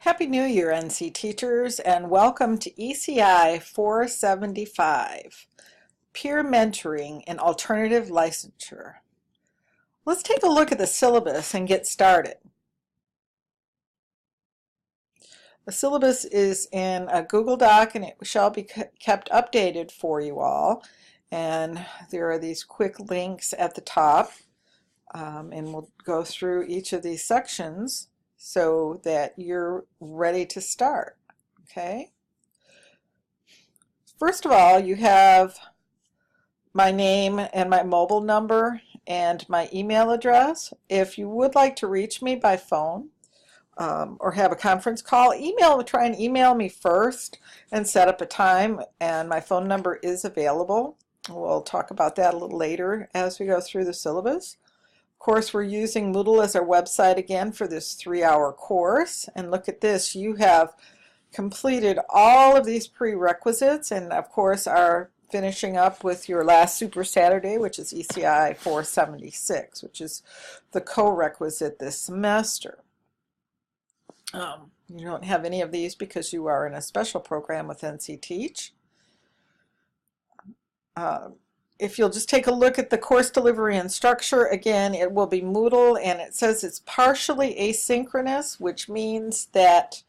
Happy New Year, NC teachers, and welcome to ECI 475, Peer Mentoring and Alternative Licensure. Let's take a look at the syllabus and get started. The syllabus is in a Google Doc and it shall be kept updated for you all. And there are these quick links at the top, and we'll go through each of these sections so that you're ready to start. Okay? First of all, you have my name and my mobile number and my email address. If you would like to reach me by phone or have a conference call, try and email me first and set up a time, and my phone number is available. We'll talk about that a little later as we go through the syllabus. Of course, we're using Moodle as our website again for this 3-hour course, and look at this, you have completed all of these prerequisites and of course are finishing up with your last Super Saturday, which is ECI 476, which is the co-requisite this semester. You don't have any of these because you are in a special program with NC Teach. If you'll just take a look at the course delivery and structure, again, it will be Moodle, and it says it's partially asynchronous, which means that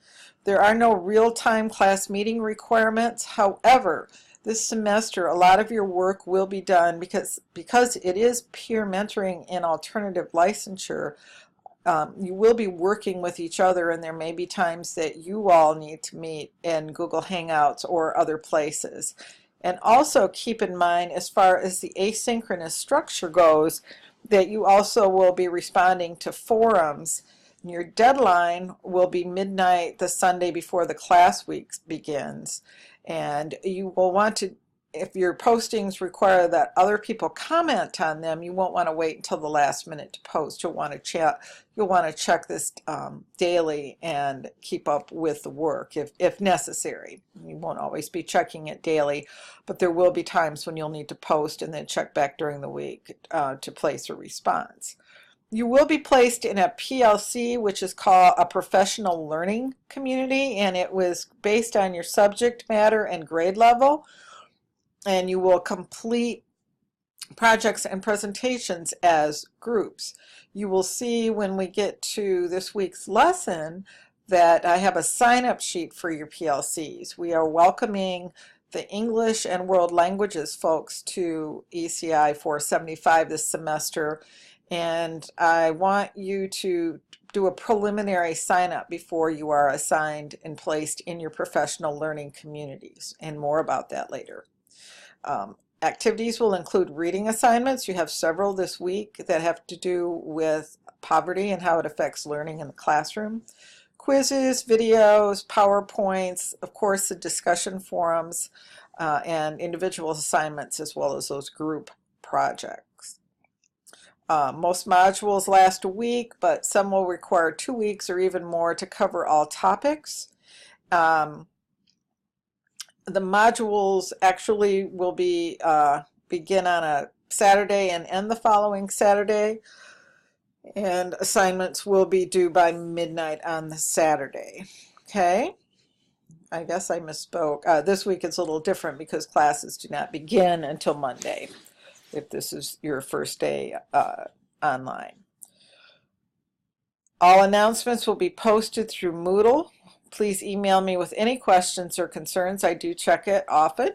there are no real-time class meeting requirements. However, this semester, a lot of your work will be done because it is peer mentoring and alternative licensure. You will be working with each other, and there may be times that you all need to meet in Google Hangouts or other places. And also keep in mind, as far as the asynchronous structure goes, that you also will be responding to forums. Your deadline will be midnight the Sunday before the class week begins. And you will want to, if your postings require that other people comment on them, you won't want to wait until the last minute to post. You'll want to check this daily and keep up with the work if necessary. You won't always be checking it daily, but there will be times when you'll need to post and then check back during the week to place a response. You will be placed in a PLC, which is called a professional learning community, and it was based on your subject matter and grade level. And you will complete projects and presentations as groups. You will see when we get to this week's lesson that I have a sign-up sheet for your PLCs. We are welcoming the English and World Languages folks to ECI 475 this semester, and I want you to do a preliminary sign-up before you are assigned and placed in your professional learning communities, and more about that later. Activities will include reading assignments. You have several this week that have to do with poverty and how it affects learning in the classroom. Quizzes, videos, PowerPoints, of course the discussion forums, and individual assignments as well as those group projects. Most modules last a week, but some will require 2 weeks or even more to cover all topics. The modules actually will be begin on a Saturday and end the following Saturday, and assignments will be due by midnight on the Saturday. Okay, I guess I misspoke. This week it's a little different because classes do not begin until Monday if this is your first day online. All announcements will be posted through Moodle. Please email me with any questions or concerns. I do check it often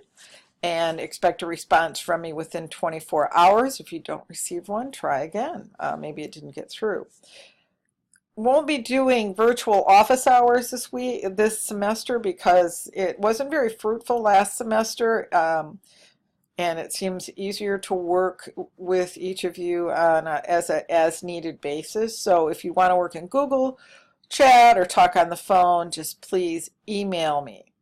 and expect a response from me within 24 hours. If you don't receive one, try again. Maybe it didn't get through. Won't be doing virtual office hours this semester because it wasn't very fruitful last semester, and it seems easier to work with each of you on as needed basis. So if you want to work in Google Chat or talk on the phone, just please email me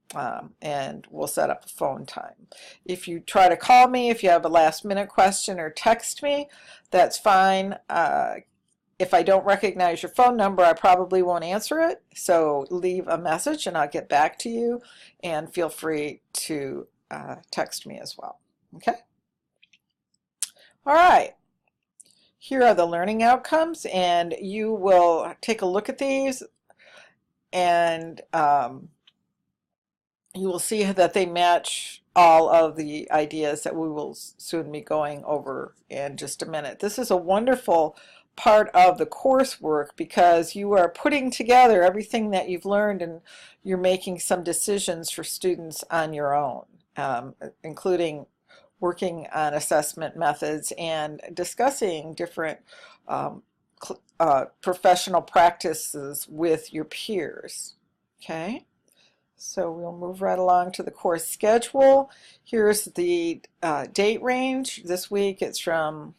and we'll set up a phone time. If you try to call me, if you have a last minute question, or text me, that's fine. If I don't recognize your phone number, I probably won't answer it, so leave a message and I'll get back to you, and feel free to text me as well. Okay? All right. Here are the learning outcomes, and you will take a look at these. and you will see that they match all of the ideas that we will soon be going over in just a minute. This is a wonderful part of the coursework because you are putting together everything that you've learned, and you're making some decisions for students on your own, including working on assessment methods and discussing different professional practices with your peers. Okay? So we'll move right along to the course schedule. Here's the date range. This week it's from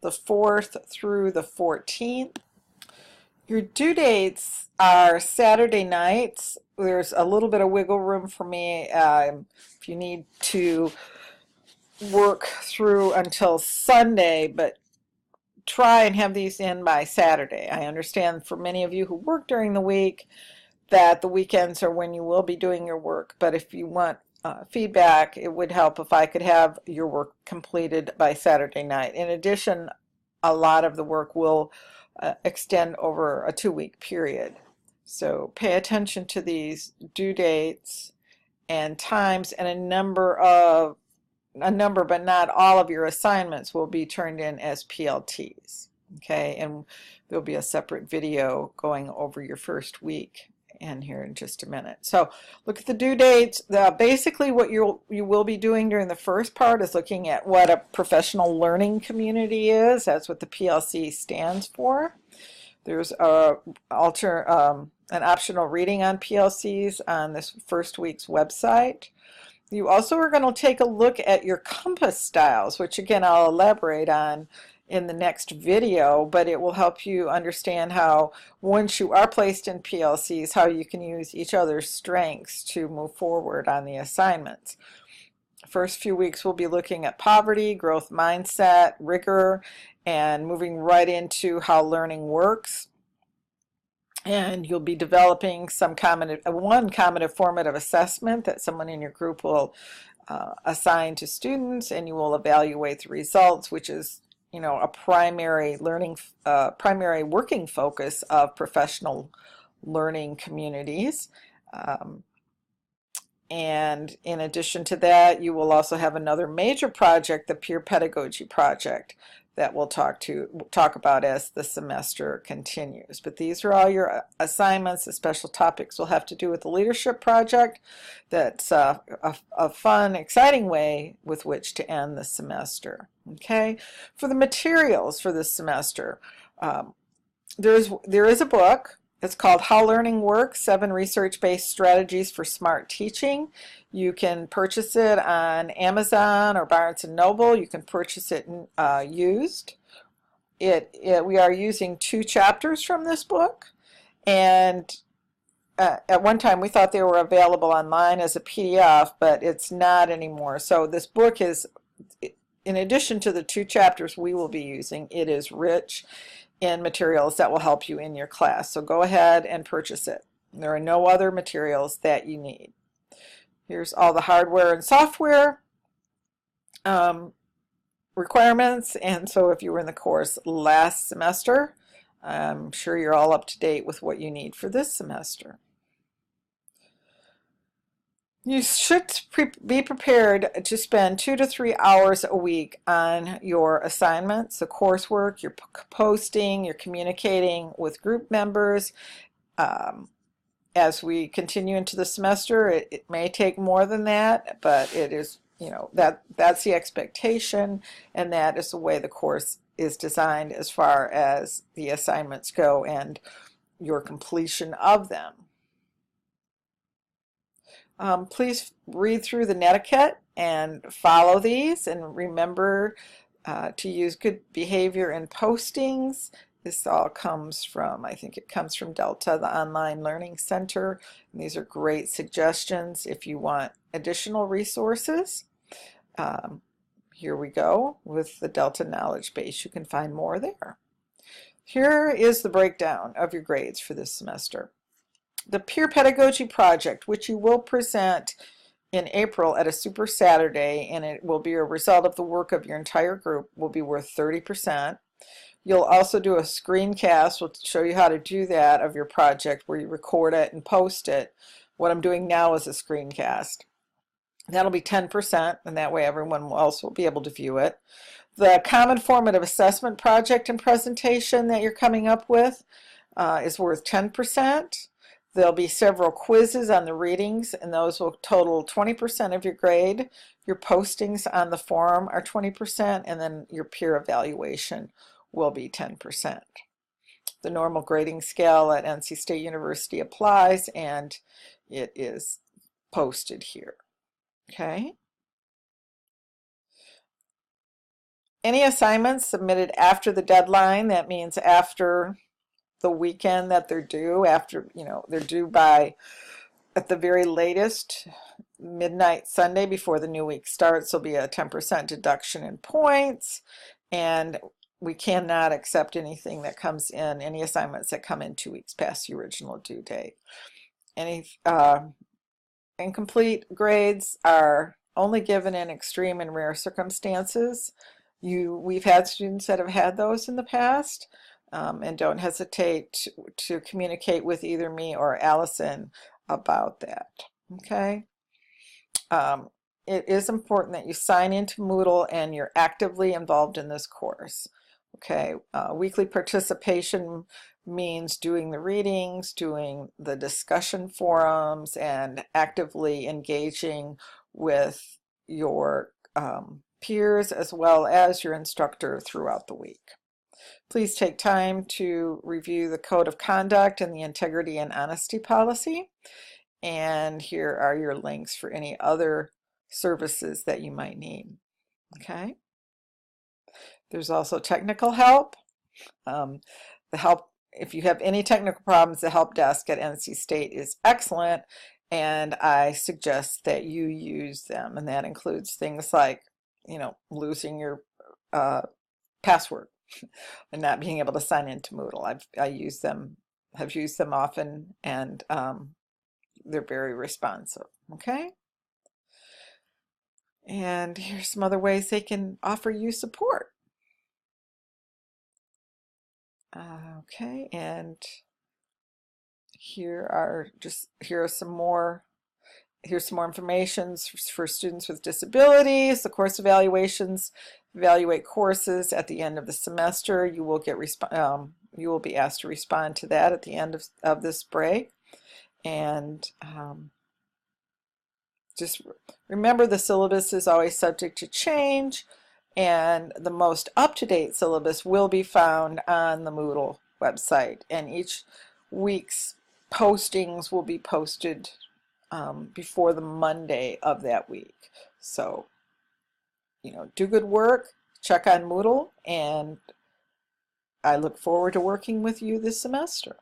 the 4th through the 14th. Your due dates are Saturday nights. There's a little bit of wiggle room for me if you need to work through until Sunday, but try and have these in by Saturday. I understand for many of you who work during the week that the weekends are when you will be doing your work, but if you want feedback, it would help if I could have your work completed by Saturday night. In addition, a lot of the work will extend over a 2-week period. So pay attention to these due dates and times, and a number but not all of your assignments will be turned in as PLTs. Okay, and there'll be a separate video going over your first week and here in just a minute. So look at the due dates. Basically what you will be doing during the first part is looking at what a professional learning community is. That's what the PLC stands for. There's an optional reading on PLCs on this first week's website. You also are going to take a look at your compass styles, which again I'll elaborate on in the next video, but it will help you understand how, once you are placed in PLCs, how you can use each other's strengths to move forward on the assignments. First few weeks we'll be looking at poverty, growth mindset, rigor, and moving right into how learning works. And you'll be developing one combative formative assessment that someone in your group will assign to students, and you will evaluate the results, which is a primary working focus of professional learning communities. And in addition to that, you will also have another major project, the peer pedagogy project, that we'll talk about as the semester continues. But these are all your assignments. The special topics will have to do with the leadership project. That's a fun, exciting way with which to end the semester. Okay, for the materials for this semester, there is a book. It's called How Learning Works, 7 Research-Based Strategies for Smart Teaching. You can purchase it on Amazon or Barnes & Noble. You can purchase it used. We are using 2 chapters from this book, and at one time we thought they were available online as a PDF, but it's not anymore. So this book is, in addition to the 2 chapters we will be using, it is rich in materials that will help you in your class. So go ahead and purchase it. There are no other materials that you need. Here's all the hardware and software requirements. And so if you were in the course last semester, I'm sure you're all up to date with what you need for this semester. You should be prepared to spend 2 to 3 hours a week on your assignments, the coursework, your posting, your communicating with group members. As we continue into the semester, it may take more than that, but it is, that's the expectation, and that is the way the course is designed as far as the assignments go and your completion of them. Please read through the netiquette and follow these, and remember to use good behavior in postings. This all comes from, I think it comes from Delta, the Online Learning Center. And these are great suggestions if you want additional resources. Here we go with the Delta Knowledge Base. You can find more there. Here is the breakdown of your grades for this semester. The peer pedagogy project, which you will present in April at a Super Saturday, and it will be a result of the work of your entire group, will be worth 30%. You'll also do a screencast. We'll show you how to do that of your project where you record it and post it. What I'm doing now is a screencast. That'll be 10%, and that way everyone else will be able to view it. The common formative assessment project and presentation that you're coming up with is worth 10%. There'll be several quizzes on the readings, and those will total 20% of your grade. Your postings on the forum are 20%, and then your peer evaluation will be 10%. The normal grading scale at NC State University applies, and it is posted here. Okay. Any assignments submitted after the deadline, that means after the weekend that they're due, after, they're due by, at the very latest, midnight Sunday before the new week starts, will be a 10% deduction in points, and we cannot accept anything that comes in, any assignments that come in 2 weeks past the original due date. Any incomplete grades are only given in extreme and rare circumstances. We've had students that have had those in the past, and don't hesitate to communicate with either me or Allison about that. Okay. It is important that you sign into Moodle and you're actively involved in this course. Okay. Weekly participation means doing the readings, doing the discussion forums, and actively engaging with your peers as well as your instructor throughout the week. Please take time to review the Code of Conduct and the Integrity and Honesty Policy. And here are your links for any other services that you might need. Okay. There's also technical help. If you have any technical problems, the help desk at NC State is excellent, and I suggest that you use them. And that includes things like, losing your password and not being able to sign into Moodle. have used them often, and they're very responsive. Okay. And here's some other ways they can offer you support. Okay, and here's some more information for students with disabilities. The course evaluations evaluate courses at the end of the semester. You will be asked to respond to that at the end of this break. And just remember, the syllabus is always subject to change, and the most up-to-date syllabus will be found on the Moodle website, and each week's postings will be posted before the Monday of that week. So, do good work, check on Moodle, and I look forward to working with you this semester.